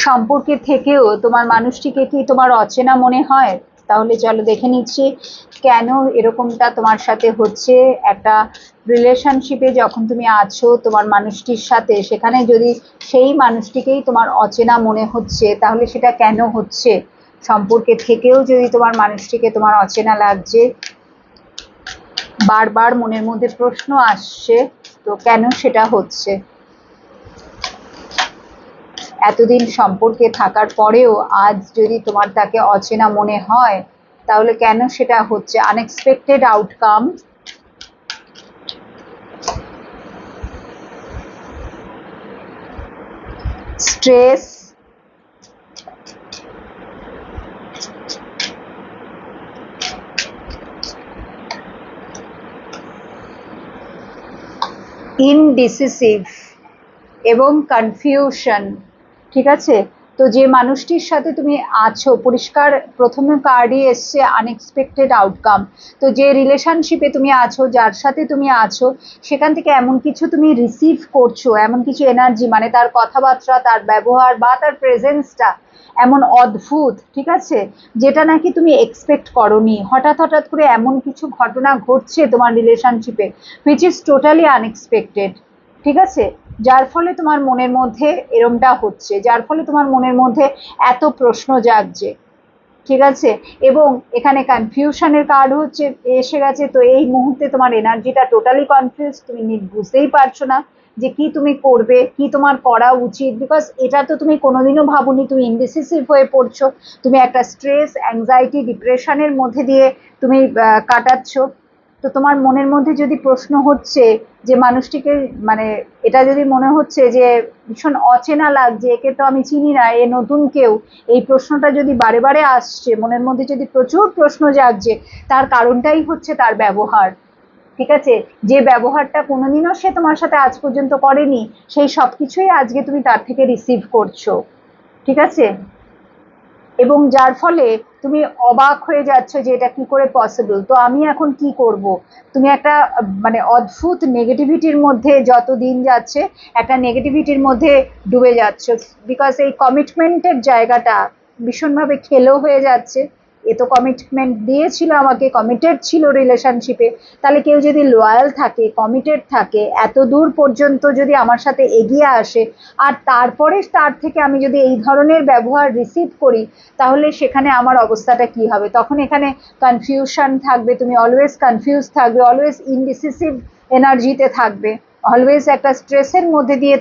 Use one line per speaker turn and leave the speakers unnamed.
সম্পর্কে থেকেও তোমার মানুষটিকে কি তোমার অচেনা মনে হয়? তাহলে চলো দেখে নিচ্ছি কেন এরকমটা তোমার সাথে হচ্ছে। একটা রিলেশনশিপে যখন তুমি আছো তোমার মানুষটির সাথে, সেখানে যদি সেই মানুষটিকেই তোমার অচেনা মনে হচ্ছে, তাহলে সেটা কেন হচ্ছে? সম্পর্কে থেকেও যদি তোমার মানুষটিকে তোমার অচেনা লাগছে, বারবার মনের মধ্যে প্রশ্ন আসছে, তো কেন সেটা হচ্ছে? এতদিন সম্পর্কে থাকার পরেও আজ যদি তোমার তাকে অচেনা মনে হয়, তাহলে কেন সেটা হচ্ছে? আনএক্সপেক্টেড আউটকাম, স্ট্রেস, ইনডিসিসিভ এবং কনফিউশন। ঠিক আছে, তো যে মানুষটির সাথে তুমি আছো, পরিষ্কার প্রথমে কার্ডই এসছে আনএক্সপেক্টেড আউটকাম। তো যে রিলেশনশিপে তুমি আছো, যার সাথে তুমি আছো, সেখান থেকে এমন কিছু তুমি রিসিভ করছো, এমন কিছু এনার্জি, মানে তার কথাবার্তা, তার ব্যবহার বা তার প্রেজেন্সটা এমন অদ্ভুত, ঠিক আছে, যেটা নাকি তুমি এক্সপেক্ট করোনি। হঠাৎ হঠাৎ করে এমন কিছু ঘটনা ঘটছে তোমার রিলেশনশিপে হুইচ ইজ টোটালি আনএক্সপেক্টেড। ঠিক আছে, যার ফলে তোমার মনের মধ্যে এরমটা হচ্ছে, যার ফলে তোমার মনের মধ্যে এত প্রশ্ন জাগছে। ঠিক আছে, এবং এখানে কনফিউশনের কার্ড হচ্ছে এসে গেছে। তো এই মুহূর্তে তোমার এনার্জিটা টোটালি কনফিউজ, তুমি বুঝতেই পারছো না যে কি তুমি করবে, কি তোমার করা উচিত, বিকজ এটা তো তুমি কোনোদিনও ভাবুনি। তুমি ইনডিসিসিভ হয়ে পড়ছো, তুমি একটা স্ট্রেস, অ্যাংজাইটি, ডিপ্রেশনের মধ্যে দিয়ে তুমি কাটাচ্ছ। তো তোমার মনের মধ্যে যদি প্রশ্ন হচ্ছে যে মানুষটিকে, মানে এটা যদি মনে হচ্ছে যে ভীষণ অচেনা লাগছে, একে তো আমি চিনি না, এ নতুন কেউ, এই প্রশ্নটা যদি বারে বারে আসছে, মনের মধ্যে যদি প্রচুর প্রশ্ন জাগছে, তার কারণটাই হচ্ছে তার ব্যবহার। ঠিক আছে, যে ব্যবহারটা কোনোদিনও সে তোমার সাথে আজ পর্যন্ত করেনি, সেই সবকিছুই আজকে তুমি তার থেকে রিসিভ করছো। ঠিক আছে, এবং যার ফলে তুমি অবাক হয়ে যাচ্ছ যে এটা কি করে পসিবল, তো আমি এখন কি করব। তুমি একটা মানে অদ্ভুত নেগেটিভিটির মধ্যে যত দিন যাচ্ছে, একটা নেগেটিভিটির মধ্যে ডুবে যাচ্ছ, বিকজ এই কমিটমেন্টের জায়গাটা ভীষণভাবে খেলো হয়ে যাচ্ছে। এ তো কমিটমেন্ট দিয়েছিল আমাকে, কমিটেড ছিল রিলেশনশিপে, তাহলে কেউ যদি লয়াল থাকে, কমিটেড থাকে, এত দূর পর্যন্ত যদি আমার সাথে এগিয়ে আসে, আর তারপরে তার থেকে আমি যদি এই ধরনের ব্যবহার রিসিভ করি, তাহলে সেখানে আমার অবস্থাটা কি হবে? তখন এখানে কনফিউশন থাকবে, তুমি অলওয়েজ কনফিউজ থাকবে, অলওয়েজ ইনডিসিসিভ এনার্জিতে থাকবে, অলওয়েজ একটা স্ট্রেসের মধ্যে দিয়ে